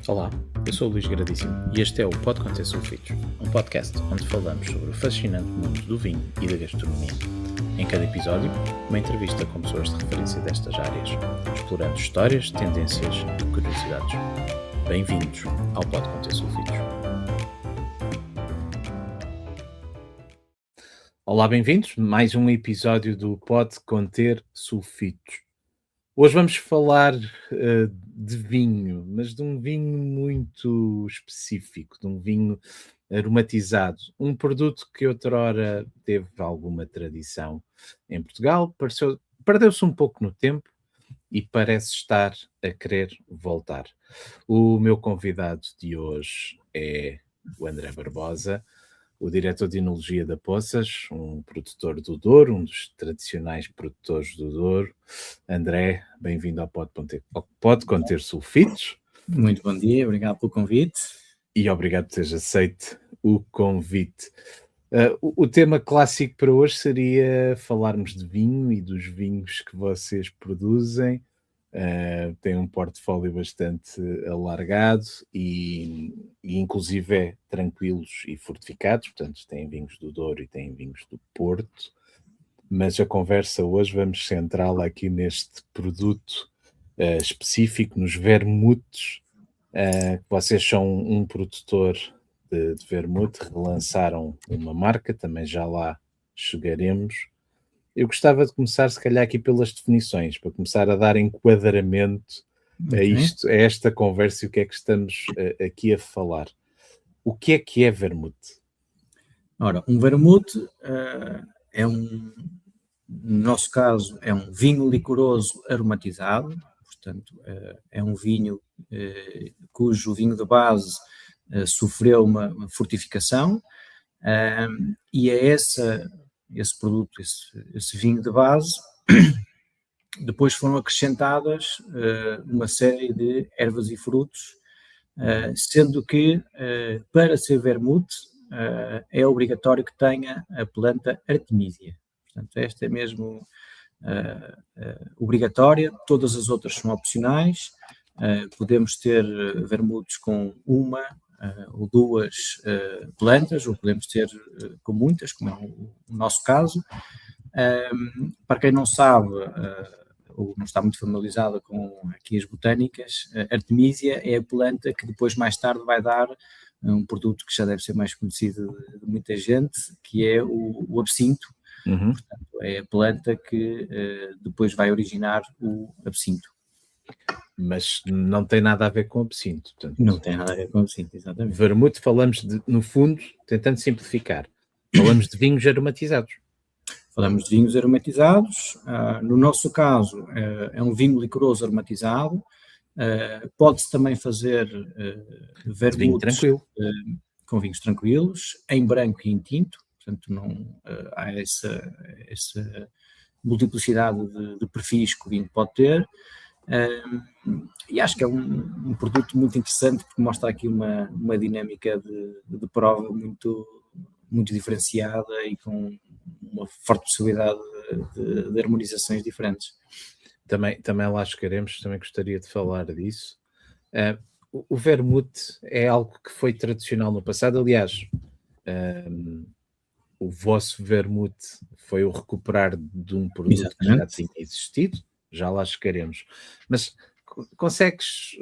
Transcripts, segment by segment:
Olá, eu sou o Luís Gradíssimo e este é o Pode Conter Sulfitos, um podcast onde falamos sobre o fascinante mundo do vinho e da gastronomia. Em cada episódio, uma entrevista com pessoas de referência destas áreas, explorando histórias, tendências e curiosidades. Bem-vindos ao Pode Conter Sulfitos. Olá, bem-vindos a mais um episódio do Pode Conter Sulfitos. Hoje vamos falar de vinho, mas de um vinho muito específico, de um vinho aromatizado. Um produto que outrora teve alguma tradição em Portugal, perdeu-se um pouco no tempo e parece estar a querer voltar. O meu convidado de hoje é o André Barbosa, o diretor de Enologia da Poças, um produtor do Douro, um dos tradicionais produtores do Douro. André, bem-vindo ao Pode Conter Sulfitos. Muito bom dia, obrigado pelo convite. E obrigado por teres aceito o convite. O tema clássico para hoje seria falarmos de vinho e dos vinhos que vocês produzem. Tem um portfólio bastante alargado e inclusive tranquilos e fortificados, portanto tem vinhos do Douro e tem vinhos do Porto, mas a conversa hoje vamos centrá-la aqui neste produto específico, nos vermutes. Vocês são um produtor de vermute, relançaram uma marca, também já lá chegaremos. Eu gostava de começar, se calhar, aqui pelas definições, para começar a dar enquadramento a isto, a esta conversa e o que é que estamos aqui a falar. O que é vermute? Ora, um vermute no nosso caso, é um vinho licoroso aromatizado, portanto, é um vinho cujo vinho de base sofreu uma fortificação, e é esse produto, esse vinho de base, depois foram acrescentadas uma série de ervas e frutos, sendo que para ser vermute é obrigatório que tenha a planta Artemisia. Portanto, esta é mesmo obrigatória, todas as outras são opcionais. Podemos ter vermutes com uma ou duas plantas, ou podemos ter com muitas, como é o nosso caso. Para quem não sabe, ou não está muito familiarizada com aqui as botânicas, a Artemisia é a planta que depois, mais tarde, vai dar um produto que já deve ser mais conhecido de muita gente, que é o absinto. Uhum. Portanto, é a planta que depois vai originar o absinto. Mas não tem nada a ver com absinto. Portanto, não tem nada a ver com absinto, exatamente. Vermute, falamos de, no fundo, tentando simplificar, falamos de vinhos aromatizados. Falamos de vinhos aromatizados. No nosso caso, é um vinho licoroso aromatizado. Pode-se também fazer vermutes com vinhos tranquilos, em branco e em tinto. Portanto, não há essa multiplicidade de perfis que o vinho pode ter. E acho que é um produto muito interessante, porque mostra aqui uma dinâmica de prova muito, muito diferenciada e com uma forte possibilidade de harmonizações diferentes. Também lá chegaremos, também gostaria de falar disso. O vermute é algo que foi tradicional no passado, aliás, o vosso vermute foi o recuperar de um produto Exatamente. que já tinha existido, já lá chegaremos. Mas consegues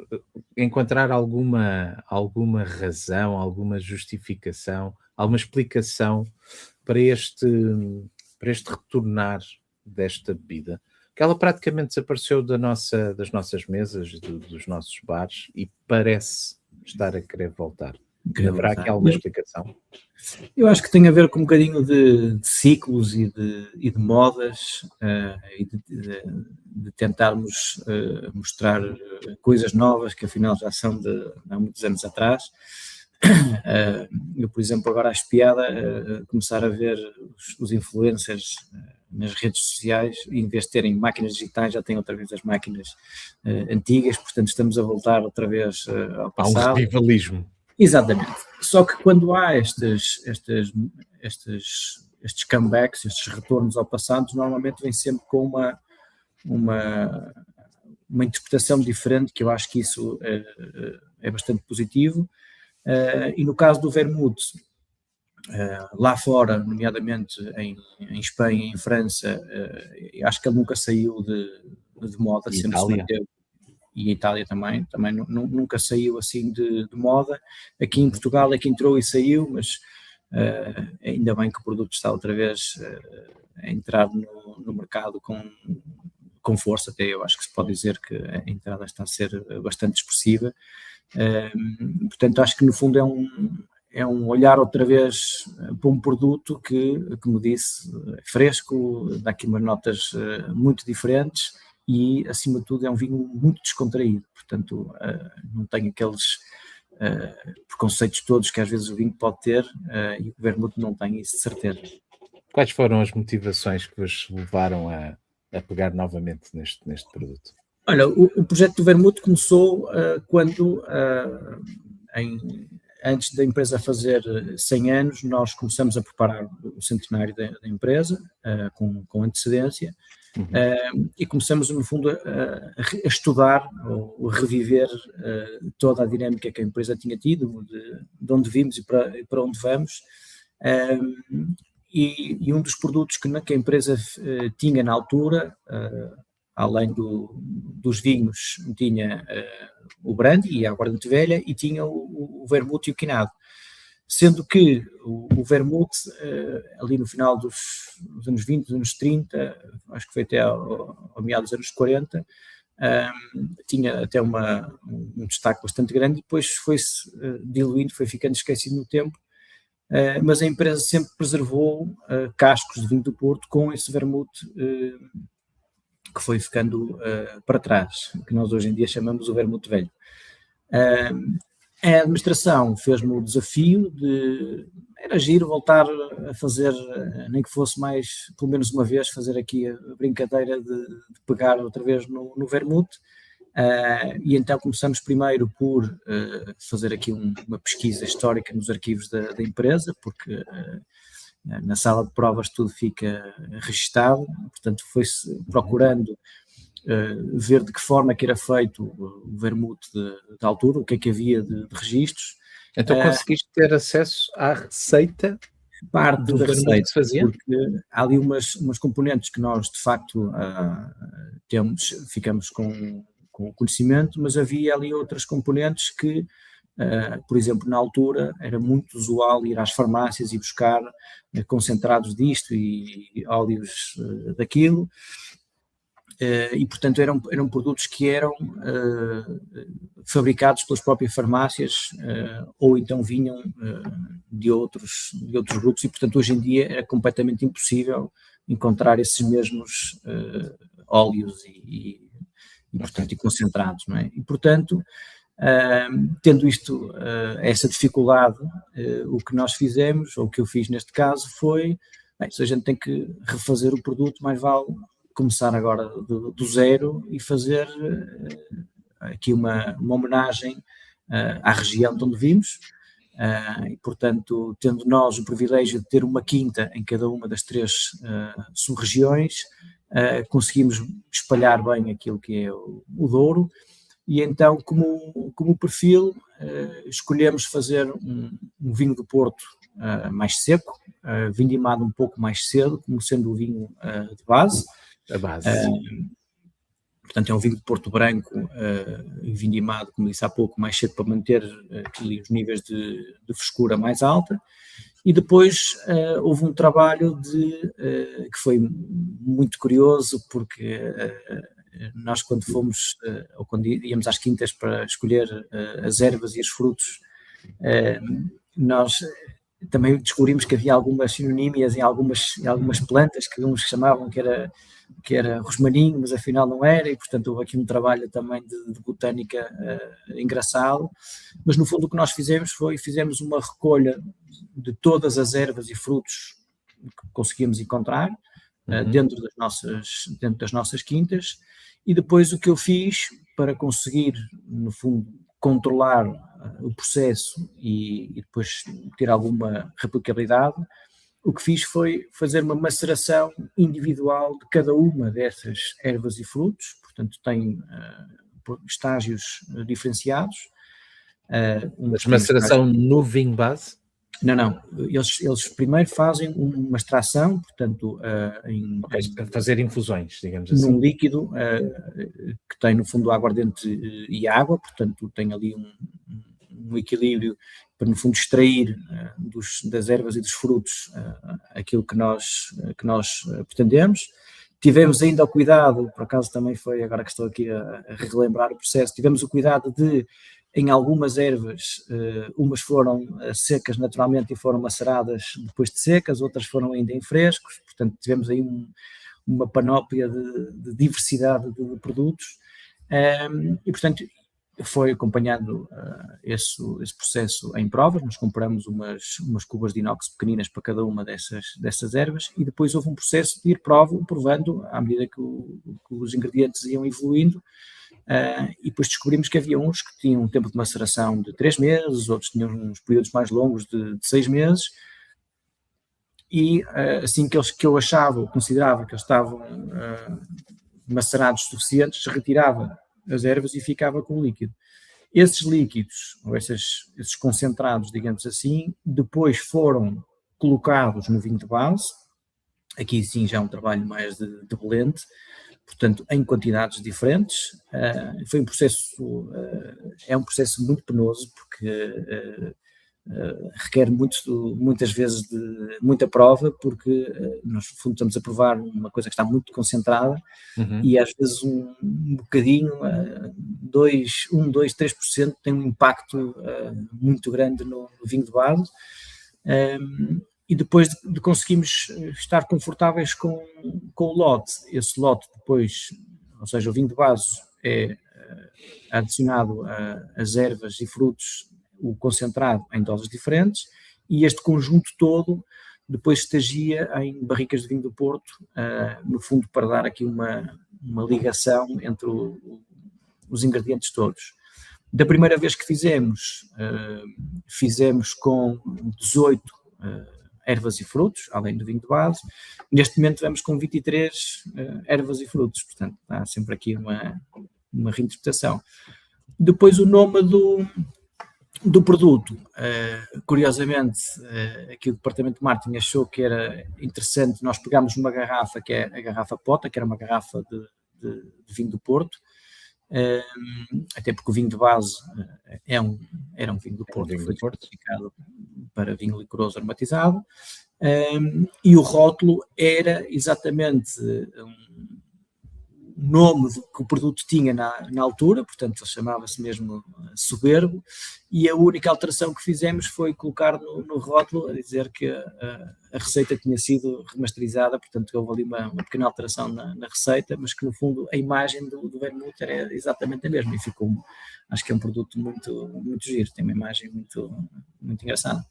encontrar alguma razão, alguma justificação, alguma explicação para este retornar desta bebida? Que ela praticamente desapareceu das nossas mesas, dos nossos bares, e parece estar a querer voltar. Haverá aqui alguma explicação? Eu acho que tem a ver com um bocadinho de ciclos e de modas, e de tentarmos mostrar coisas novas que afinal já são de há muitos anos atrás. Eu, por exemplo, agora acho piada começar a ver os influencers nas redes sociais, em vez de terem máquinas digitais, já têm outra vez as máquinas antigas, portanto estamos a voltar outra vez ao passado. Há um revivalismo. Exatamente. Só que quando há estes comebacks, estes retornos ao passado, normalmente vem sempre com uma interpretação diferente, que eu acho que isso é bastante positivo. E no caso do vermute, lá fora, nomeadamente em Espanha, em França, acho que ele nunca saiu de moda, sempre se manteve, e a Itália também nunca saiu assim de moda. Aqui em Portugal é que entrou e saiu, mas ainda bem que o produto está outra vez a entrar no mercado com força. Até eu acho que se pode dizer que a entrada está a ser bastante expressiva. Portanto, acho que no fundo é um olhar outra vez para um produto que, como disse, é fresco, dá aqui umas notas muito diferentes e, acima de tudo, é um vinho muito descontraído. Portanto, não tem aqueles preconceitos todos que às vezes o vinho pode ter, e o vermute não tem isso, de certeza. Quais foram as motivações que vos levaram a pegar novamente neste produto? Olha, o projeto do vermute começou quando, antes da empresa fazer 100 anos, nós começamos a preparar o centenário da empresa, com antecedência, e começamos, no fundo, a estudar ou reviver toda a dinâmica que a empresa tinha tido, de onde vimos e para onde vamos. E um dos produtos que a empresa tinha na altura, além dos vinhos, tinha o brandy e a aguardente velha, e tinha o vermute e o quinado. Sendo que o vermute, ali no final dos anos 20, dos anos 30, acho que foi até ao meados dos anos 40, tinha até um destaque bastante grande, e depois foi-se diluindo, foi ficando esquecido no tempo. Mas a empresa sempre preservou cascos de vinho do Porto com esse vermute que foi ficando para trás, que nós hoje em dia chamamos o vermute velho. A administração fez-me o desafio era giro voltar a fazer, nem que fosse mais, pelo menos uma vez, fazer aqui a brincadeira de pegar outra vez no vermute. E então começamos primeiro por fazer aqui uma pesquisa histórica nos arquivos da empresa, porque na sala de provas tudo fica registado, portanto foi-se procurando ver de que forma que era feito o vermute da altura, o que é que havia de registros. Então conseguiste ter acesso à receita? Parte do da receita, que fazia? porque há ali umas componentes que nós de facto ficamos com o conhecimento, mas havia ali outras componentes que, por exemplo, na altura era muito usual ir às farmácias e buscar concentrados disto e óleos daquilo, e portanto eram produtos que eram fabricados pelas próprias farmácias, ou então vinham de outros grupos, e portanto hoje em dia era completamente impossível encontrar esses mesmos óleos e portanto, e concentrados, não é? E portanto, tendo essa dificuldade, o que nós fizemos, ou o que eu fiz neste caso, foi, se a gente tem que refazer o produto, mais vale começar agora do zero e fazer aqui uma homenagem à região de onde vimos, e portanto, tendo nós o privilégio de ter uma quinta em cada uma das 3 sub-regiões, conseguimos espalhar bem aquilo que é o Douro, e então como perfil escolhemos fazer um vinho do Porto mais seco, vindimado um pouco mais cedo, como sendo o vinho de base. A base. Portanto, é um vinho de Porto Branco, vindimado, como disse há pouco, mais cedo, para manter os níveis de frescura mais alta. E depois houve um trabalho que foi muito curioso, porque nós quando fomos, ou quando íamos às quintas para escolher as ervas e os frutos, nós também descobrimos que havia algumas sinonímias em algumas plantas que uns chamavam que era rosmaninho, mas afinal não era, e portanto houve aqui um trabalho também de botânica engraçado. Mas no fundo o que nós fizemos uma recolha de todas as ervas e frutos que conseguíamos encontrar dentro das nossas quintas, e depois o que eu fiz para conseguir, no fundo, controlar o processo e depois ter alguma replicabilidade, o que fiz foi fazer uma maceração individual de cada uma dessas ervas e frutos, portanto tem estágios diferenciados, Mas maceração no vinho base? Não. Eles primeiro fazem uma extração, portanto, fazer infusões, digamos assim. Num líquido que tem, no fundo, aguardente e água, portanto, tem ali um equilíbrio para, no fundo, extrair das ervas e dos frutos aquilo que nós pretendemos. Tivemos ainda o cuidado, por acaso também foi, agora que estou aqui a relembrar o processo, tivemos o cuidado de, em algumas ervas, umas foram secas naturalmente e foram maceradas depois de secas, outras foram ainda em frescos, portanto tivemos aí uma panóplia de diversidade de produtos, e portanto foi acompanhando esse processo em provas. Nós compramos umas cubas de inox pequeninas para cada uma dessas ervas, e depois houve um processo de ir provando à medida que os ingredientes iam evoluindo, e depois descobrimos que havia uns que tinham um tempo de maceração de 3 meses, outros tinham uns períodos mais longos de 6 meses, e assim que eu considerava que eles estavam macerados suficientes, retirava as ervas e ficava com o líquido. Esses líquidos, ou esses concentrados, digamos assim, depois foram colocados no vinho de base. Aqui sim já é um trabalho mais de blend, portanto em quantidades diferentes. Foi um processo, é um processo muito penoso, porque requer muitas vezes de muita prova, porque nós, no fundo, estamos a provar uma coisa que está muito concentrada, e às vezes um bocadinho, 2, 3% tem um impacto muito grande no vinho de base, e depois de conseguimos estar confortáveis com o lote. Esse lote depois, ou seja, o vinho de base é adicionado às ervas e frutos, o concentrado em doses diferentes, e este conjunto todo depois estagia em barricas de vinho do Porto, no fundo para dar aqui uma ligação entre os ingredientes todos. Da primeira vez que fizemos com 18 ervas e frutos, além do vinho de base. Neste momento vamos com 23 ervas e frutos, portanto há sempre aqui uma reinterpretação. Depois o nome do produto, curiosamente, aqui o departamento de marketing achou que era interessante. Nós pegámos uma garrafa, que é a garrafa Pota, que era uma garrafa de vinho do Porto, até porque o vinho de base era um vinho do Porto, foi certificado para vinho licoroso aromatizado, e o rótulo era exatamente o nome que o produto tinha na altura, portanto ele chamava-se mesmo Soberbo, e a única alteração que fizemos foi colocar no rótulo a dizer que a receita tinha sido remasterizada, portanto houve ali uma pequena alteração na receita, mas que no fundo a imagem do vermouth era exatamente a mesma, e ficou, acho que é um produto muito, muito giro, tem uma imagem muito, muito engraçada.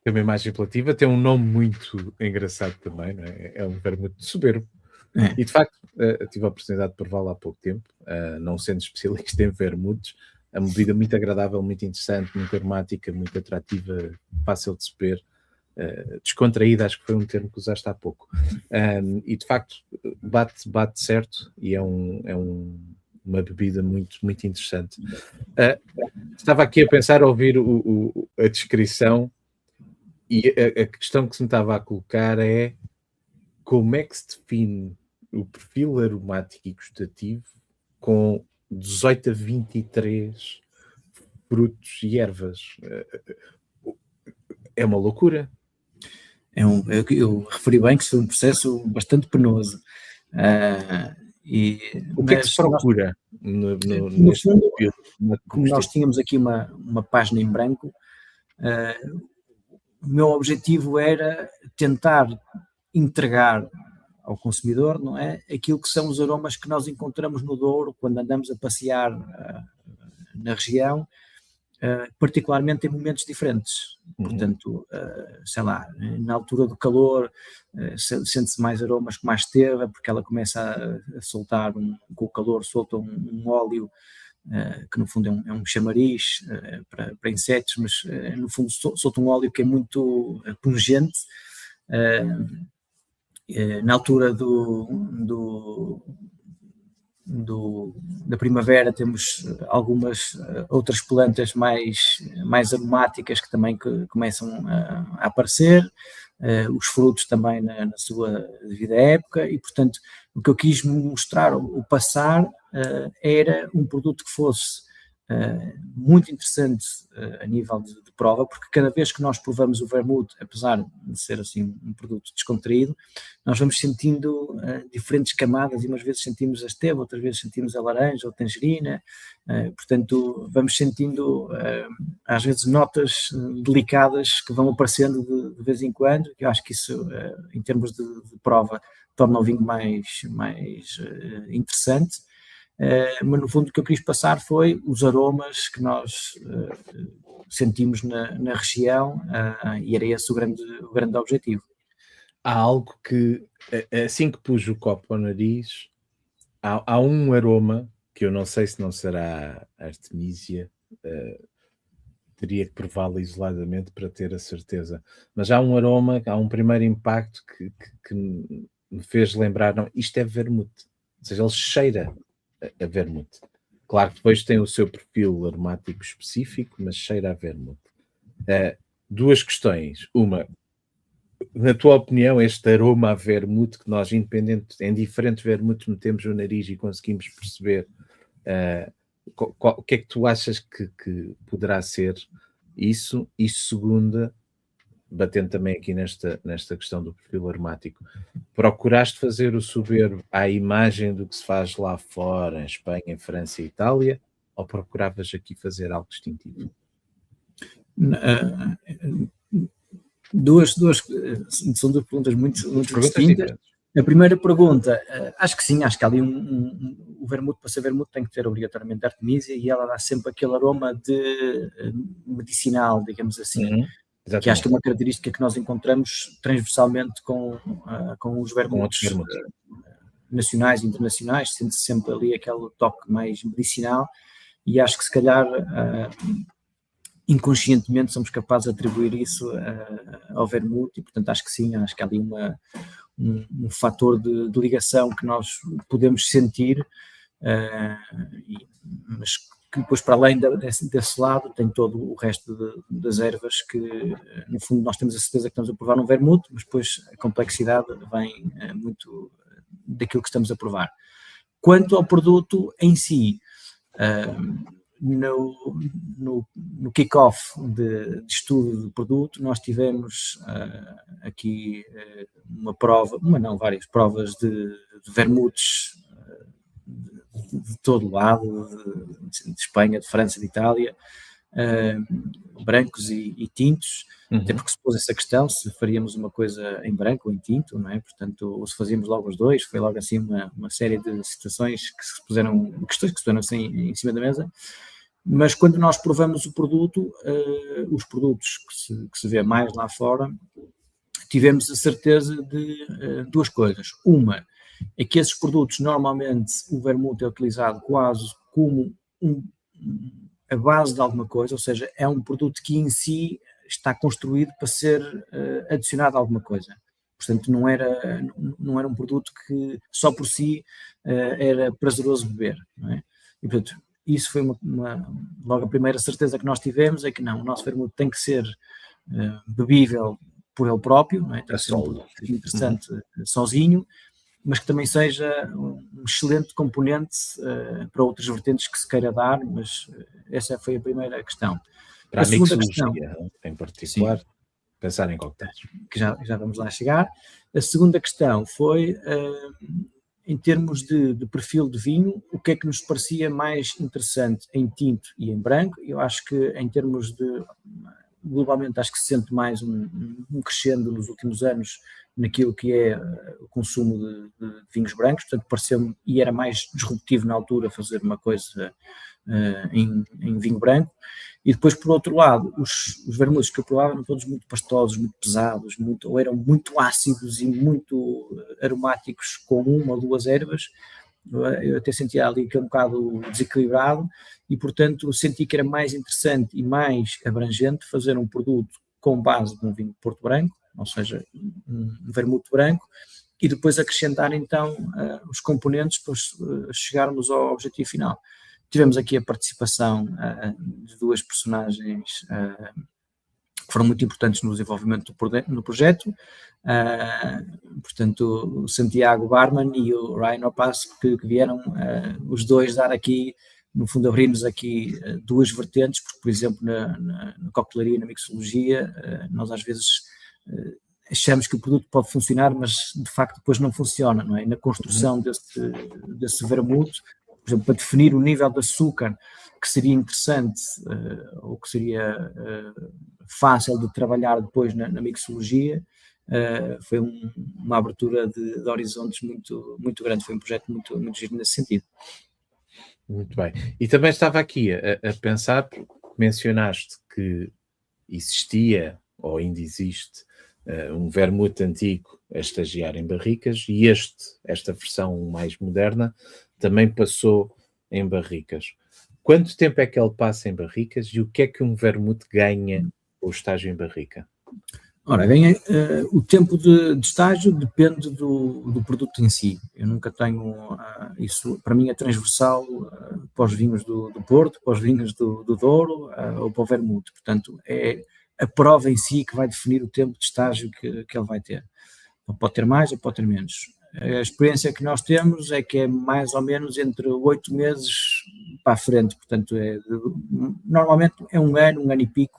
Tem uma imagem apelativa, tem um nome muito engraçado também, não é? É um vermouth soberbo. E de facto, tive a oportunidade de prová-lo há pouco tempo, não sendo especialista em vermouths, a bebida muito agradável, muito interessante, muito aromática, muito atrativa, fácil de se beber, descontraída, acho que foi um termo que usaste há pouco. E de facto, bate certo, e é uma bebida muito, muito interessante. Estava aqui a pensar, a ouvir a descrição, e a questão que se me estava a colocar é: como é que se define o perfil aromático e gustativo com 18 a 23 frutos e ervas? É uma loucura. Eu referi bem que isso foi um processo bastante penoso. O que é que se procura? No fundo, como nós tínhamos aqui uma página em branco, o meu objetivo era tentar entregar ao consumidor, não é, aquilo que são os aromas que nós encontramos no Douro quando andamos a passear na região, particularmente em momentos diferentes. Portanto, sei lá, na altura do calor sente-se mais aromas com mais esteva, porque ela começa a soltar, com o calor solta um óleo que no fundo é um chamariz para insetos, mas no fundo solta um óleo que é muito pungente. Na altura do da primavera temos algumas outras plantas mais aromáticas que também começam a aparecer, os frutos também na sua devida época, e portanto o que eu quis mostrar, o passar, era um produto que fosse muito interessante a nível de prova, porque cada vez que nós provamos o vermute, apesar de ser assim um produto descontraído, nós vamos sentindo diferentes camadas, e umas vezes sentimos a esteva, outras vezes sentimos a laranja ou a tangerina, portanto vamos sentindo às vezes notas delicadas que vão aparecendo de vez em quando, que eu acho que isso em termos de prova torna o vinho mais interessante. Mas no fundo o que eu quis passar foi os aromas que nós sentimos na região, e era esse o grande objetivo. Há algo que, assim que pus o copo ao nariz, há um aroma que eu não sei se não será Artemisia, teria que prová-la isoladamente para ter a certeza, mas há um aroma, há um primeiro impacto que me fez lembrar, não, isto é vermute, ou seja, ele cheira a vermute. Claro que depois tem o seu perfil aromático específico, mas cheira a vermute. Duas questões. Uma, na tua opinião, este aroma a vermute que nós, em diferentes vermutes, metemos no nariz e conseguimos perceber, o que é que tu achas que poderá ser isso? E segunda, batendo também aqui nesta questão do perfil aromático, procuraste fazer o soberbo à imagem do que se faz lá fora, em Espanha, em França e Itália, ou procuravas aqui fazer algo distintivo? São duas perguntas muito distintas. A primeira pergunta, acho que sim, acho que ali o vermute, para ser vermute, tem que ter obrigatoriamente Artemisia, e ela dá sempre aquele aroma de medicinal, digamos assim, que acho que é uma característica que nós encontramos transversalmente com os vermutes nacionais e internacionais, sente-se sempre ali aquele toque mais medicinal, e acho que se calhar inconscientemente somos capazes de atribuir isso ao vermute, e portanto acho que sim, acho que há ali um fator de ligação que nós podemos sentir, mas que depois, para além desse lado, tem todo o resto das ervas que, no fundo, nós temos a certeza que estamos a provar um vermute, mas depois a complexidade vem muito daquilo que estamos a provar. Quanto ao produto em si, no kick-off de estudo do produto, nós tivemos aqui várias provas de vermutes de todo lado, de Espanha, de França, de Itália, brancos e tintos, até porque se pôs essa questão, se faríamos uma coisa em branco ou em tinto, não é? Portanto, ou se fazíamos logo os dois, foi logo assim uma série de situações questões que se puseram assim em cima da mesa. Mas quando nós provamos o produto, os produtos que se vê mais lá fora, tivemos a certeza de duas coisas. Uma é que esses produtos, normalmente, o vermute é utilizado quase como a base de alguma coisa, ou seja, é um produto que em si está construído para ser adicionado a alguma coisa. Portanto, não era um produto que só por si era prazeroso beber, não é? E, portanto, isso foi logo a primeira certeza que nós tivemos, é que não, o nosso vermute tem que ser bebível por ele próprio, não é? Tem que ser um produto interessante sozinho, mas que também seja um excelente componente para outras vertentes que se queira dar, mas essa foi a primeira questão. Para a mixologia, em particular, sim, pensar em coquetéis. Que já vamos lá chegar. A segunda questão foi, em termos de perfil de vinho, o que é que nos parecia mais interessante em tinto e em branco. Eu acho que em termos globalmente, acho que se sente mais um crescendo nos últimos anos naquilo que é o consumo de vinhos brancos, portanto pareceu-me, e era mais disruptivo na altura fazer uma coisa em vinho branco. E depois, por outro lado, os vermutes que eu provava eram todos muito pastosos, muito pesados, ou eram muito ácidos e muito aromáticos com uma ou duas ervas. Eu até sentia ali que é um bocado desequilibrado, e portanto senti que era mais interessante e mais abrangente fazer um produto com base de um vinho de Porto Branco, ou seja, um vermute branco, e depois acrescentar então os componentes para chegarmos ao objetivo final. Tivemos aqui a participação de duas personagens que foram muito importantes no desenvolvimento do projeto, portanto o Santiago Barman e o Ryan Opas, que vieram os dois dar aqui, no fundo abrimos aqui duas vertentes, porque por exemplo na coquetelaria e na mixologia nós às vezes achamos que o produto pode funcionar, mas de facto depois não funciona, não é? Na construção desse vermute, por exemplo, para definir o nível de açúcar que seria interessante ou que seria fácil de trabalhar depois na mixologia, foi uma abertura de horizontes muito grande, foi um projeto muito giro nesse sentido. Muito bem. E também estava aqui a pensar, mencionaste que existia, ou ainda existe, um vermute antigo a estagiar em barricas, e esta versão mais moderna também passou em barricas. Quanto tempo é que ele passa em barricas e o que é que um vermute ganha com o estágio em barrica? Ora, o tempo de estágio depende do produto em si. Eu nunca tenho isso, para mim é transversal para os vinhos do Porto, para os vinhos do Douro ou para o vermute. Portanto, é a prova em si que vai definir o tempo de estágio que ele vai ter. Ou pode ter mais ou pode ter menos. A experiência que nós temos é que é mais ou menos entre 8 meses para a frente. Portanto, normalmente é um ano e pico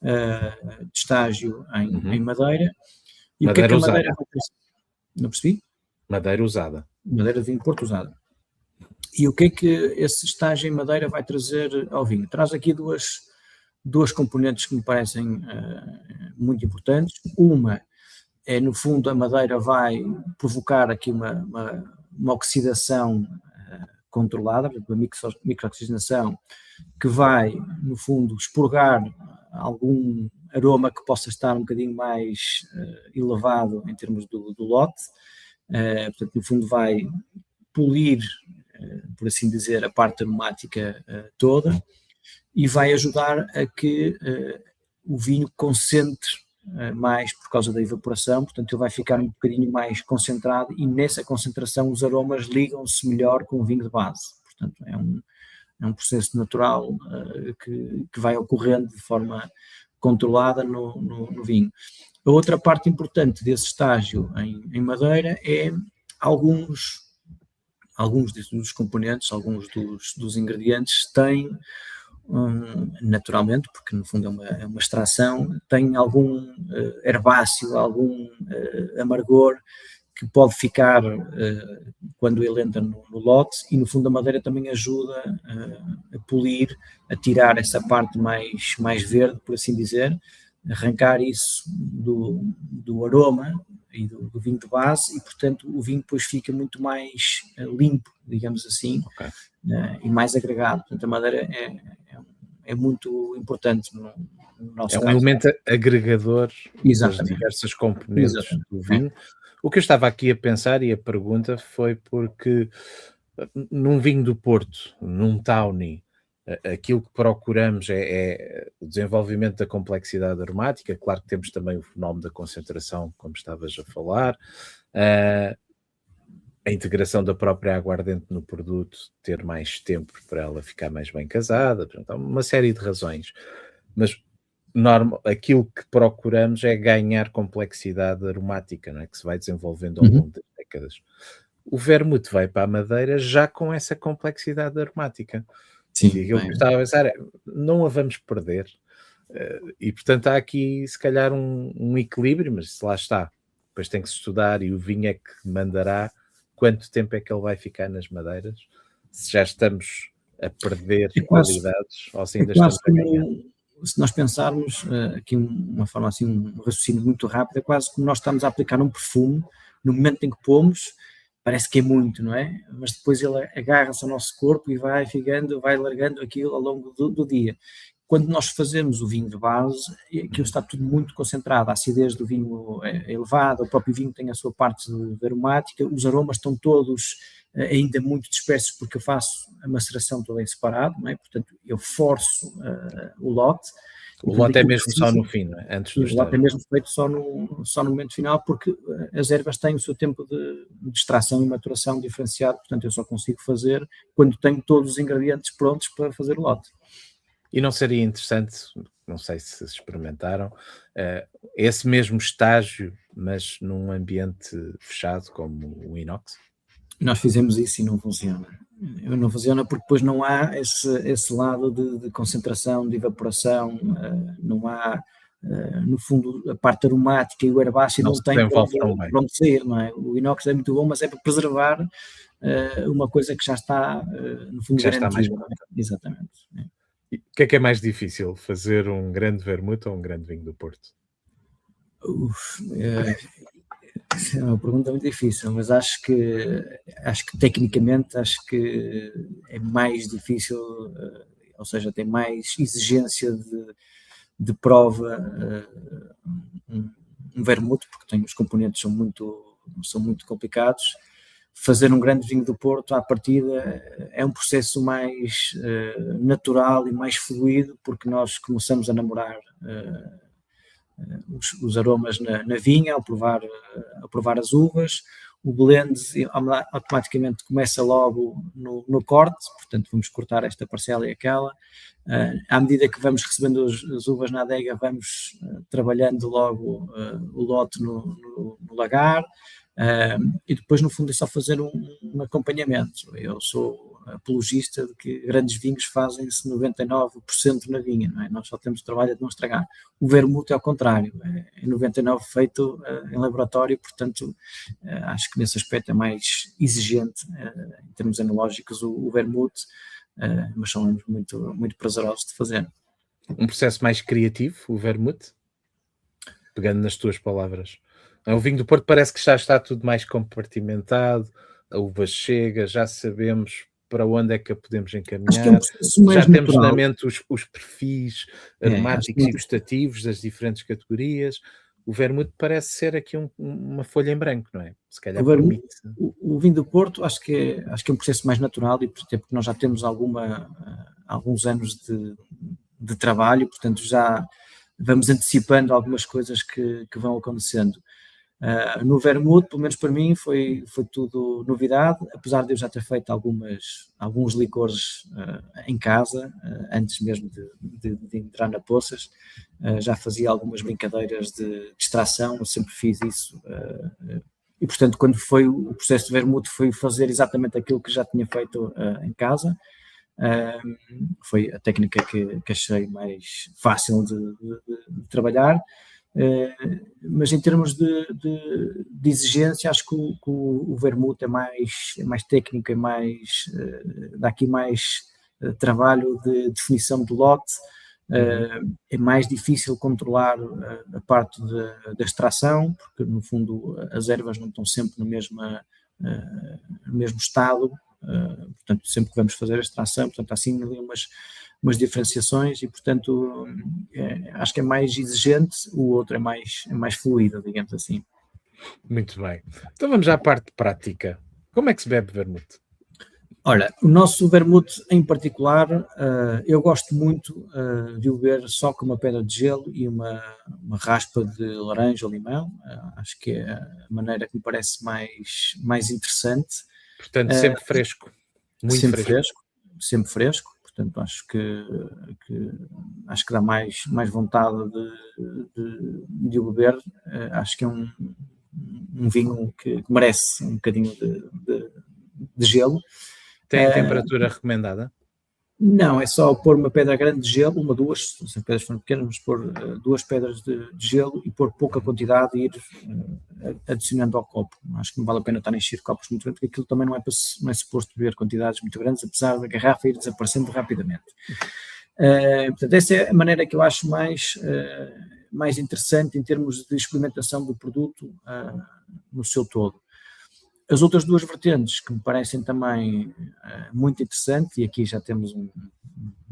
de estágio em madeira. E madeira o que é que a usada. madeira vai ter? Não percebi? Madeira usada. Madeira de vinho Porto usada. E o que é que esse estágio em madeira vai trazer ao vinho? Traz aqui duas componentes que me parecem muito importantes. Uma é, no fundo, a madeira vai provocar aqui uma oxidação controlada, uma microoxigenação, que vai, no fundo, expurgar algum aroma que possa estar um bocadinho mais elevado em termos do lote. Portanto, no fundo, vai polir, por assim dizer, a parte aromática toda, e vai ajudar a que o vinho concentre mais por causa da evaporação, portanto ele vai ficar um bocadinho mais concentrado e nessa concentração os aromas ligam-se melhor com o vinho de base. Portanto é um processo natural que vai ocorrendo de forma controlada no vinho. A outra parte importante desse estágio em madeira é alguns dos componentes, alguns dos ingredientes têm naturalmente, porque no fundo é uma extração, tem algum herbáceo, algum amargor que pode ficar quando ele entra no lote, e no fundo a madeira também ajuda a polir, a tirar essa parte mais verde, por assim dizer, arrancar isso do aroma e do vinho de base, e portanto o vinho depois fica muito mais limpo, digamos assim, e mais agregado. Portanto a madeira é muito importante no nosso caso. É um elemento agregador Exatamente. das diversas componentes do vinho. O que eu estava aqui a pensar, e a pergunta foi porque num vinho do Porto, num Tawny, aquilo que procuramos é o desenvolvimento da complexidade aromática. Claro que temos também o fenómeno da concentração, como estavas a falar, a integração da própria aguardente no produto, ter mais tempo para ela ficar mais bem casada, portanto, há uma série de razões. Mas aquilo que procuramos é ganhar complexidade aromática, não é? Que se vai desenvolvendo ao longo das décadas. O vermute vai para a madeira já com essa complexidade aromática. Sim, e aquilo que eu estava a pensar é, não a vamos perder. E portanto há aqui se calhar um equilíbrio, mas se lá está, depois tem que se estudar, e o vinho é que mandará quanto tempo é que ele vai ficar nas madeiras, se já estamos a perder qualidades ou se ainda estamos a ganhar. Se nós pensarmos aqui uma forma assim, um raciocínio muito rápido, é quase como nós estamos a aplicar um perfume, no momento em que pomos, parece que é muito, não é? Mas depois ele agarra-se ao nosso corpo e vai ficando, vai largando aquilo ao longo do dia. quando nós fazemos o vinho de base, aquilo está tudo muito concentrado, a acidez do vinho é elevada, o próprio vinho tem a sua parte de aromática, os aromas estão todos ainda muito dispersos porque eu faço a maceração toda em separado, não é? Portanto, eu forço o lote. O lote é mesmo só no fim, não é? Antes do o lote é mesmo feito só no momento final, porque as ervas têm o seu tempo de extração e maturação diferenciado, portanto eu só consigo fazer quando tenho todos os ingredientes prontos para fazer o lote. E não seria interessante, não sei se experimentaram, esse mesmo estágio, mas num ambiente fechado como o inox? Nós fizemos isso e não funciona. Não funciona porque depois não há esse lado de concentração, de evaporação, não há, no fundo, a parte aromática e o herbáceo não tem para onde sair, não é? O inox é muito bom, mas é para preservar uma coisa que já está, no fundo, garantida. Exatamente. E o que é mais difícil, fazer um grande vermute ou um grande vinho do Porto? É uma pergunta muito difícil, mas acho que tecnicamente é mais difícil, ou seja, tem mais exigência de prova um vermute, porque os componentes são muito complicados. Fazer um grande vinho do Porto, à partida, é um processo mais natural e mais fluido, porque nós começamos a namorar os aromas na vinha, ao provar as uvas. O blend automaticamente começa logo no corte, portanto vamos cortar esta parcela e aquela. À medida que vamos recebendo as uvas na adega, vamos trabalhando logo o lote no lagar. E depois, no fundo, é só fazer um acompanhamento. Eu sou apologista de que grandes vinhos fazem-se 99% na vinha, não é? Nós só temos trabalho de não estragar. O vermute é ao contrário, é 99% feito em laboratório, portanto, acho que nesse aspecto é mais exigente em termos enológicos o vermute, mas são muito, muito prazerosos de fazer. Um processo mais criativo, o vermute? Pegando nas tuas palavras. O vinho do Porto parece que já está tudo mais compartimentado, a uva chega, já sabemos para onde é que a podemos encaminhar, acho que é um processo mais já temos natural. na mente os perfis aromáticos e gustativos das diferentes categorias. O vermute parece ser aqui uma folha em branco, não é? Se calhar permite. O vinho do Porto acho que é um processo mais natural, e até porque nós já temos alguns anos de trabalho, portanto já vamos antecipando algumas coisas que vão acontecendo. No vermute, pelo menos para mim, foi tudo novidade, apesar de eu já ter feito alguns licores em casa, antes mesmo de entrar na Poças. Já fazia algumas brincadeiras de extração, eu sempre fiz isso, e portanto quando foi o processo de vermute foi fazer exatamente aquilo que já tinha feito em casa. Foi a técnica que achei mais fácil de trabalhar. Mas em termos de exigência, acho que o vermute é mais técnico, dá aqui mais trabalho de definição do lote. É mais difícil controlar a parte da extração, porque no fundo as ervas não estão sempre no mesmo estado, portanto sempre que vamos fazer a extração, portanto há assim ali umas diferenciações, e portanto acho que é mais exigente, o outro é mais fluido, digamos assim. Muito bem. Então vamos à parte prática. Como é que se bebe vermute? Olha, o nosso vermute em particular, eu gosto muito de o beber só com uma pedra de gelo e uma raspa de laranja ou limão. Acho que é a maneira que me parece mais interessante. Portanto, sempre fresco. Muito sempre fresco. Sempre fresco. Portanto, acho que dá mais vontade de o beber. Acho que é um vinho que merece um bocadinho de gelo. Tem temperatura recomendada? Não, é só pôr uma pedra grande de gelo, duas, se as pedras forem pequenas, vamos pôr 2 pedras de gelo e pôr pouca quantidade e ir adicionando ao copo. Acho que não vale a pena estar a encher copos muito grandes, porque aquilo também não é suposto beber quantidades muito grandes, apesar da garrafa ir desaparecendo rapidamente. Portanto, essa é a maneira que eu acho mais interessante em termos de experimentação do produto no seu todo. As outras duas vertentes que me parecem também muito interessantes, e aqui já temos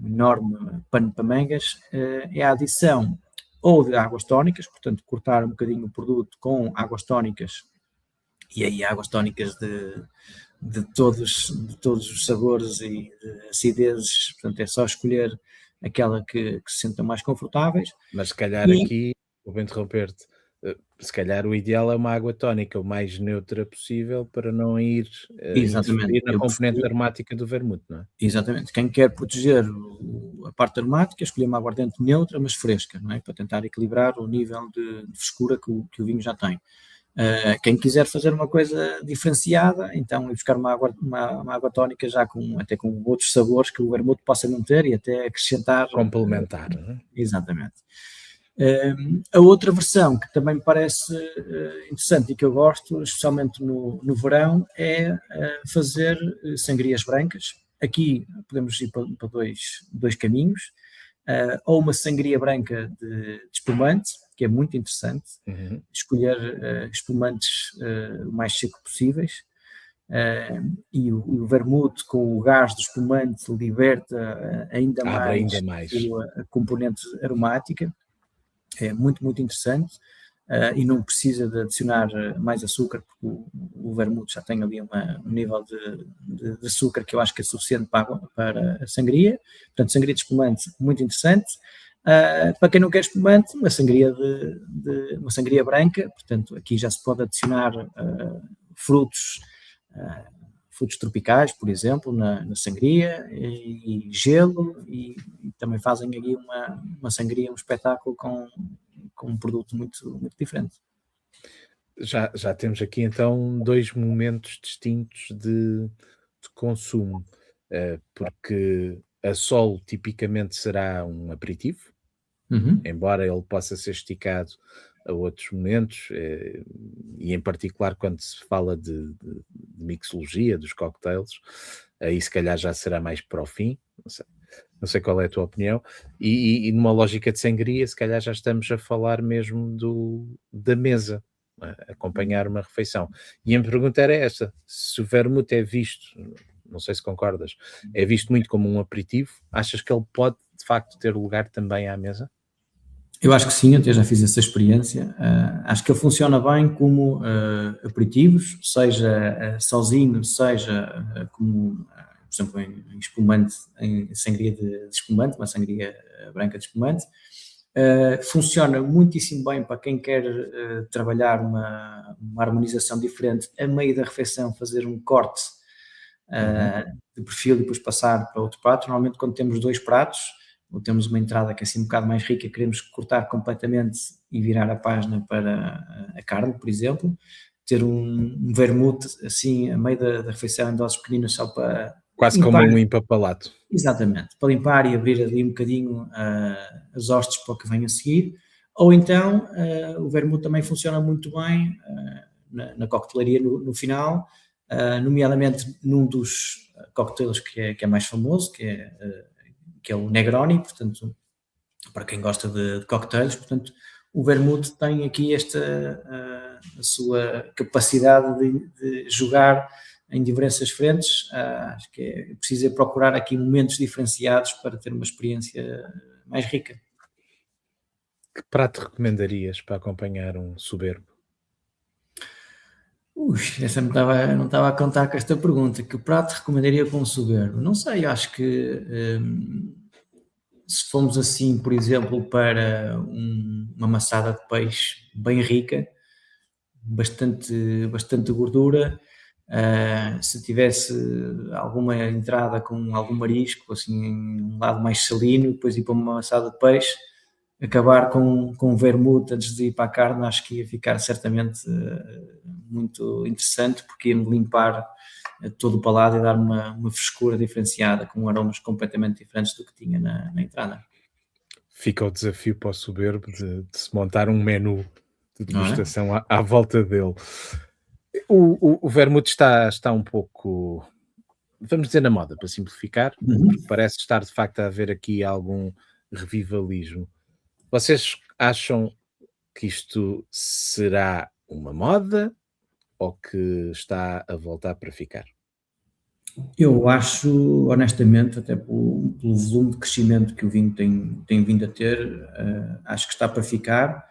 enorme pano para mangas, é a adição ou de águas tónicas, portanto, cortar um bocadinho o produto com águas tónicas, e aí águas tónicas de todos os sabores e de acidezes, portanto, é só escolher aquela que se sintam mais confortáveis. Mas se calhar E, aqui, vou interromper-te, se calhar o ideal é uma água tónica o mais neutra possível para não ir exatamente, interferir na componente aromática do vermute, não é? exatamente, quem quer proteger a parte aromática, escolher uma aguardente neutra, mas fresca, não é? Para tentar equilibrar o nível de frescura que o vinho já tem. Quem quiser fazer uma coisa diferenciada, então ir buscar uma água tónica já até com outros sabores que o vermute possa não ter e até acrescentar. Complementar, não é? Exatamente. A outra versão que também me parece interessante e que eu gosto, especialmente no verão, é fazer sangrias brancas. Aqui podemos ir para dois caminhos. Ou uma sangria branca de espumante, que é muito interessante, Uhum. escolher espumantes o mais seco possíveis, e o vermute com o gás do espumante liberta ainda Abre mais ainda mais. a componente aromática, é muito, muito interessante. E não precisa de adicionar mais açúcar, porque o vermute já tem ali um nível de açúcar que eu acho que é suficiente para a sangria. Portanto, sangria de espumante, muito interessante. Para quem não quer espumante, uma sangria branca, portanto, aqui já se pode adicionar frutos, frutos tropicais, por exemplo, na sangria, e gelo, e também fazem aqui uma sangria, um espetáculo com um produto muito, muito diferente. Já temos aqui então 2 momentos distintos de consumo, porque a sol tipicamente será um aperitivo, Uhum. embora ele possa ser esticado a outros momentos, e em particular quando se fala de mixologia, dos cocktails, aí se calhar já será mais para o fim, não sei qual é a tua opinião, e numa lógica de sangria, se calhar já estamos a falar mesmo da mesa, não é? Acompanhar uma refeição. E a minha pergunta era essa: se o vermute é visto, não sei se concordas, é visto muito como um aperitivo, achas que ele pode de facto ter lugar também à mesa? Eu acho que sim, até já fiz essa experiência. Acho que ele funciona bem como aperitivos, seja sozinho, seja como, por exemplo, em espumante, em sangria de espumante, uma sangria branca de espumante. Funciona muitíssimo bem para quem quer trabalhar uma harmonização diferente a meio da refeição, fazer um corte Uhum. de perfil e depois passar para outro prato. Normalmente, quando temos dois pratos, ou temos uma entrada que é assim um bocado mais rica, queremos cortar completamente e virar a página para a carne, por exemplo, ter um vermute assim a meio da refeição em doses pequeninas só para Quase como limpar, um limpa-palato. exatamente, para limpar e abrir ali um bocadinho as hostes para o que vem a seguir. Ou então o vermute também funciona muito bem na coquetelaria no final, nomeadamente num dos coquetéis que é mais famoso, que é o Negroni, portanto, para quem gosta de cocktails, portanto, o vermute tem aqui a sua capacidade de jogar em diversas frentes. Acho que é preciso procurar aqui momentos diferenciados para ter uma experiência mais rica. Que prato recomendarias para acompanhar um soberbo? Essa não estava a contar com esta pergunta. Que prato recomendaria com um soberbo? Não sei, acho que se formos assim, por exemplo, para uma maçada de peixe bem rica, bastante gordura, se tivesse alguma entrada com algum marisco, assim, um lado mais salino, depois ir para uma maçada de peixe, acabar com vermute antes de ir para a carne, acho que ia ficar certamente muito interessante, porque ia-me limpar todo o paladar e dar uma frescura diferenciada, com aromas completamente diferentes do que tinha na entrada. Fica o desafio para o soberbo de se montar um menu de Não é? degustação à volta dele. O vermute está um pouco, vamos dizer, na moda, para simplificar, porque Uhum. parece estar de facto a haver aqui algum revivalismo. Vocês acham que isto será uma moda ou que está a voltar para ficar? Eu acho, honestamente, até pelo volume de crescimento que o vinho tem vindo a ter, acho que está para ficar,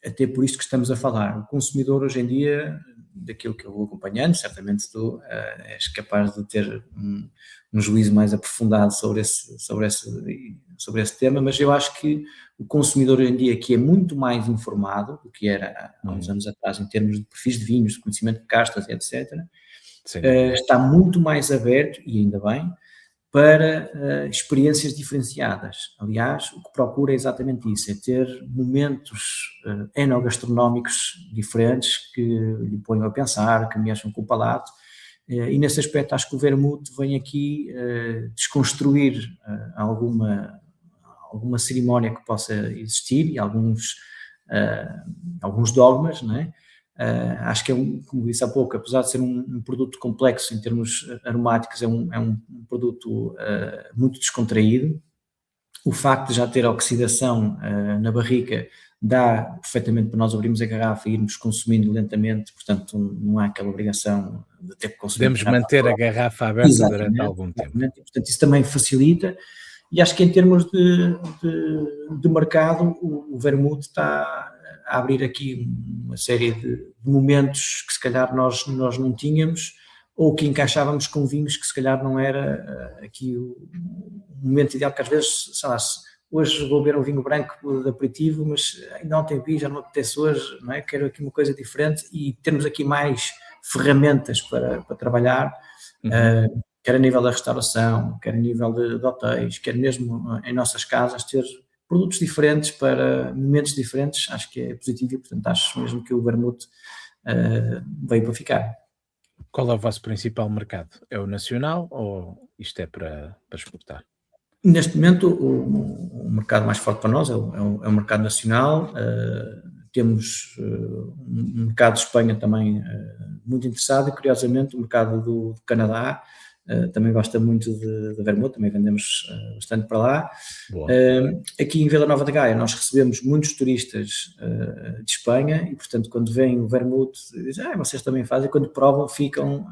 até por isto que estamos a falar. O consumidor hoje em dia, daquilo que eu vou acompanhando, certamente tu és capaz de ter um juízo mais aprofundado sobre esse tema, mas eu acho que o consumidor hoje em dia, que é muito mais informado do que era há uns anos atrás, em termos de perfis de vinhos, de conhecimento de castas, etc., está muito mais aberto, e ainda bem, para experiências diferenciadas. Aliás, o que procura é exatamente isso, é ter momentos enogastronómicos diferentes que lhe ponham a pensar, que mexam com o palato, e nesse aspecto acho que o vermute vem aqui desconstruir alguma cerimónia que possa existir e alguns dogmas, não é? Acho que como disse há pouco, apesar de ser um produto complexo em termos aromáticos, é um produto muito descontraído. O facto de já ter oxidação na barrica dá perfeitamente para nós abrirmos a garrafa e irmos consumindo lentamente, portanto não há aquela obrigação de ter que consumir. Podemos manter a garrafa aberta durante algum tempo. E, portanto, isso também facilita. E acho que em termos de mercado, o vermute está a abrir aqui uma série de momentos que se calhar nós não tínhamos, ou que encaixávamos com vinhos que se calhar não era aqui o momento ideal, porque às vezes, sei lá, hoje vou beber um vinho branco de aperitivo, mas ainda ontem vi, já não me apetece hoje, não é? Quero aqui uma coisa diferente e termos aqui mais ferramentas para trabalhar, quer a nível da restauração, quer a nível de hotéis, quer mesmo em nossas casas, ter produtos diferentes para momentos diferentes, acho que é positivo e, portanto, acho mesmo que o vermute veio para ficar. Qual é o vosso principal mercado? É o nacional ou isto é para exportar? Neste momento, o mercado mais forte para nós é o mercado nacional. Temos um mercado de Espanha também muito interessado e, curiosamente, o mercado do Canadá também gosta muito de vermute, também vendemos bastante para lá. Aqui em Vila Nova de Gaia nós recebemos muitos turistas de Espanha e, portanto, quando vêm o vermute, dizem, vocês também fazem, e quando provam ficam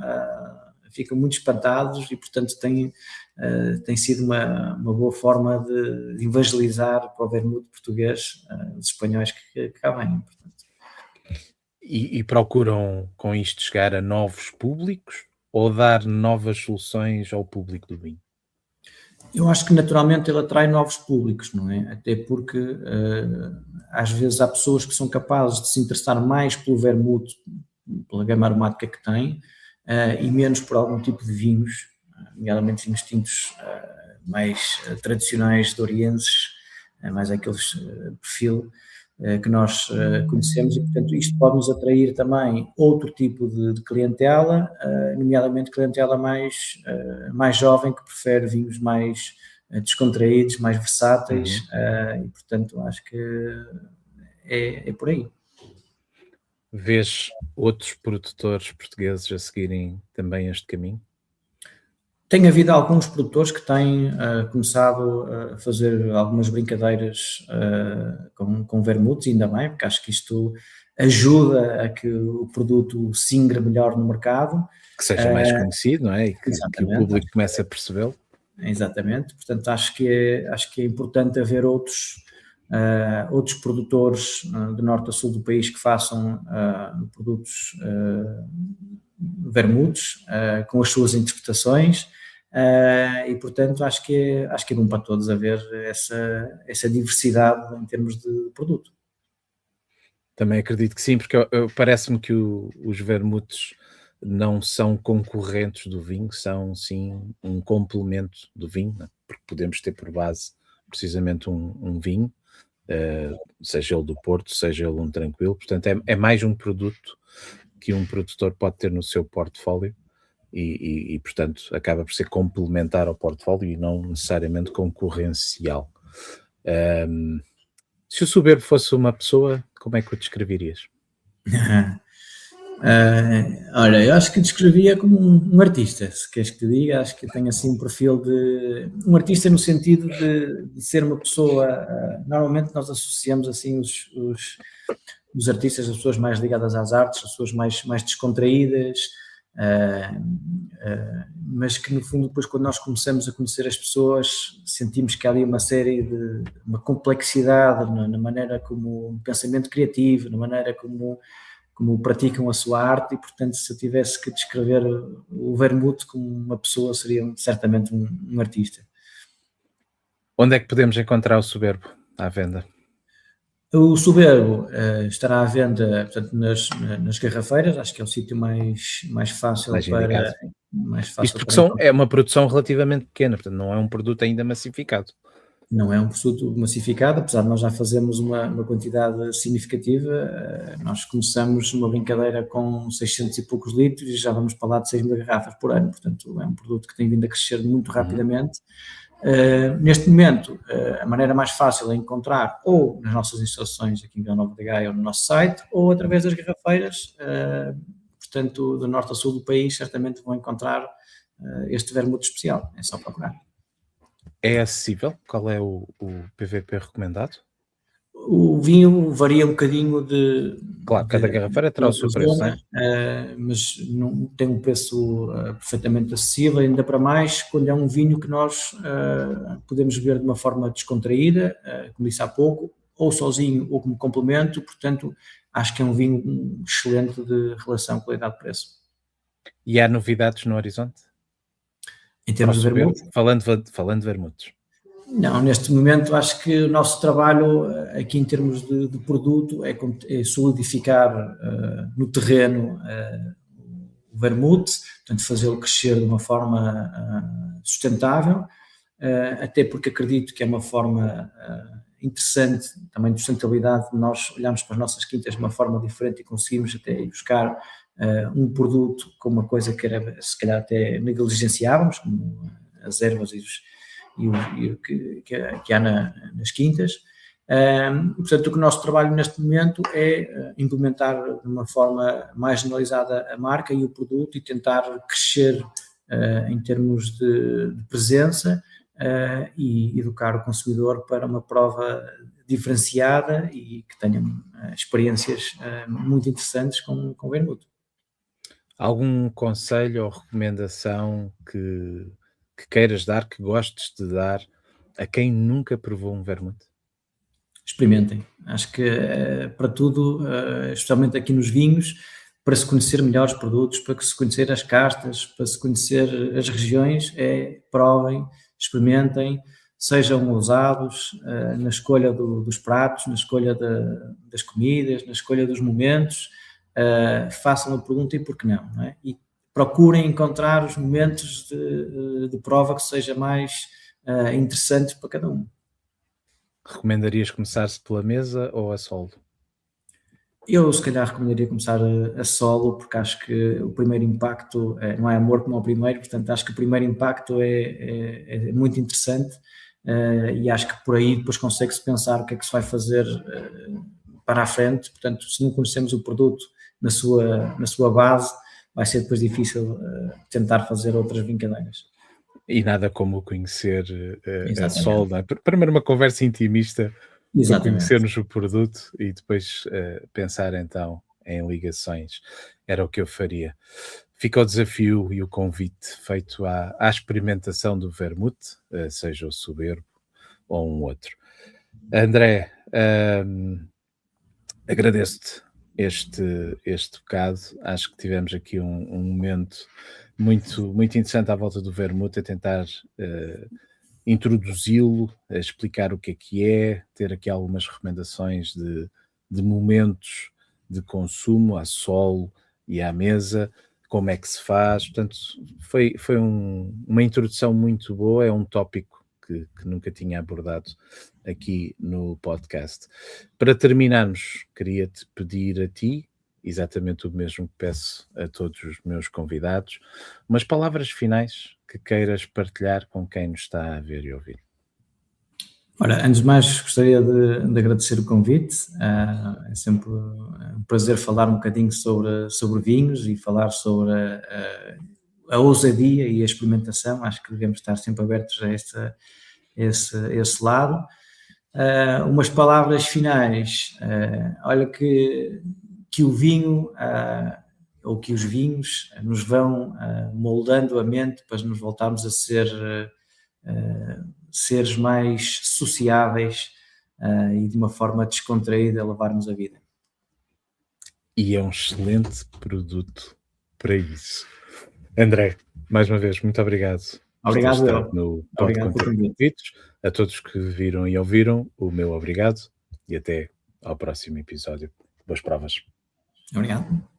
muito espantados e, portanto, tem sido uma boa forma de evangelizar para o vermute português os espanhóis que cá vêm. Portanto. E procuram com isto chegar a novos públicos ou dar novas soluções ao público do vinho? Eu acho que naturalmente ele atrai novos públicos, não é? Até porque às vezes há pessoas que são capazes de se interessar mais pelo vermute, pela gama aromática que tem, e menos por algum tipo de vinhos, nomeadamente vinhos tintos mais tradicionais de orienses, mais aqueles perfil que nós conhecemos, e portanto isto pode-nos atrair também outro tipo de clientela, nomeadamente clientela mais jovem, que prefere vinhos mais descontraídos, mais versáteis, e portanto acho que é por aí. Vês outros produtores portugueses a seguirem também este caminho? Tem havido alguns produtores que têm começado a fazer algumas brincadeiras com vermutes, ainda bem, porque acho que isto ajuda a que o produto se ingre melhor no mercado. Que seja mais conhecido, não é? E que o público comece a percebê-lo. Exatamente, portanto acho que é importante haver outros produtores de norte a sul do país que façam produtos vermutes com as suas interpretações. E portanto acho que é bom para todos haver essa diversidade em termos de produto. Também acredito que sim, porque parece-me que os vermutes não são concorrentes do vinho, são sim um complemento do vinho, né? Porque podemos ter por base precisamente um vinho, seja ele do Porto, seja ele um tranquilo, portanto é mais um produto que um produtor pode ter no seu portfólio. E, portanto, acaba por ser complementar ao portfólio e não necessariamente concorrencial. Se o soberbo fosse uma pessoa, como é que o descreverias? Olha, eu acho que descrevia como um artista, se queres que te diga. Acho que tem assim um perfil de um artista no sentido de ser uma pessoa. Normalmente nós associamos assim os artistas, as pessoas mais ligadas às artes, as pessoas mais descontraídas, mas que no fundo depois quando nós começamos a conhecer as pessoas sentimos que há ali uma complexidade na maneira como um pensamento criativo, na maneira como praticam a sua arte, e portanto se eu tivesse que descrever o vermute como uma pessoa seria certamente um artista. Onde é que podemos encontrar o Soberbo à venda? O Soberbo estará à venda, portanto, nas garrafeiras, acho que é o sítio mais fácil Mais indicado. Isto porque é uma produção relativamente pequena, portanto não é um produto ainda massificado. Não é um produto massificado, apesar de nós já fazermos uma quantidade significativa. Nós começamos uma brincadeira com 600 e poucos litros e já vamos para lá de 6.000 garrafas por ano, portanto é um produto que tem vindo a crescer muito rapidamente. Neste momento, a maneira mais fácil é encontrar ou nas nossas instalações aqui em Vila Nova de Gaia ou no nosso site, ou através das garrafeiras, portanto, do norte a sul do país, certamente vão encontrar este vermute especial, é só procurar. É acessível? Qual é o PVP recomendado? O vinho varia um bocadinho de... Claro, cada garrafeira terá o seu preço, não é? Mas não tem um preço perfeitamente acessível, ainda para mais quando é um vinho que nós podemos beber de uma forma descontraída, como disse há pouco, ou sozinho ou como complemento, portanto acho que é um vinho excelente de relação qualidade-preço. E há novidades no horizonte? Em termos de vermute? Falando de vermutes. Não, neste momento acho que o nosso trabalho aqui em termos de produto é solidificar no terreno o vermute, portanto fazê-lo crescer de uma forma sustentável, até porque acredito que é uma forma interessante também de sustentabilidade, nós olhamos para as nossas quintas de uma forma diferente e conseguimos até ir buscar um produto com uma coisa que era se calhar até negligenciávamos, como as ervas e o que há nas quintas. Portanto, o nosso trabalho neste momento é implementar de uma forma mais generalizada a marca e o produto e tentar crescer em termos de presença e educar o consumidor para uma prova diferenciada e que tenha experiências muito interessantes com o vermute. Algum conselho ou recomendação que queiras dar, que gostes de dar a quem nunca provou um vermute? Experimentem. Acho que para tudo, especialmente aqui nos vinhos, para se conhecer melhor os produtos, para se conhecer as castas, para se conhecer as regiões, provem, experimentem, sejam ousados na escolha dos pratos, na escolha das comidas, na escolha dos momentos, façam a pergunta e por que não, não é? E procurem encontrar os momentos de prova que seja mais interessantes para cada um. Recomendarias começar-se pela mesa ou a solo? Eu, se calhar, recomendaria começar a solo, porque acho que o primeiro impacto não é amor como o primeiro, portanto, acho que o primeiro impacto é muito interessante e acho que por aí depois consegue-se pensar o que é que se vai fazer para a frente. Portanto, se não conhecemos o produto na sua base, vai ser depois difícil tentar fazer outras brincadeiras. E nada como o conhecer a solo, não é? Primeiro uma conversa intimista, para conhecermos o produto e depois pensar então em ligações. Era o que eu faria. Fica o desafio e o convite feito à experimentação do vermute, seja o Soberbo ou um outro. André, agradeço-te este bocado. Acho que tivemos aqui um momento muito, muito interessante à volta do vermute, a tentar introduzi-lo, a explicar o que é, ter aqui algumas recomendações de momentos de consumo à solo e à mesa, como é que se faz. Portanto, foi uma introdução muito boa, é um tópico que nunca tinha abordado aqui no podcast. Para terminarmos, queria-te pedir a ti, exatamente o mesmo que peço a todos os meus convidados, umas palavras finais que queiras partilhar com quem nos está a ver e ouvir. Ora, antes de mais gostaria de agradecer o convite, é sempre um prazer falar um bocadinho sobre vinhos e falar sobre a ousadia e a experimentação. Acho que devemos estar sempre abertos a esse lado. Umas palavras finais, olha que o vinho ou que os vinhos nos vão moldando a mente para nos voltarmos a ser seres mais sociáveis e de uma forma descontraída levarmos a vida. E é um excelente produto para isso. André, mais uma vez, muito obrigado. Obrigado, por ter eu. estado no Obrigado pelo convite. Convites. A todos que viram e ouviram, o meu obrigado e até ao próximo episódio. Boas provas. Obrigado.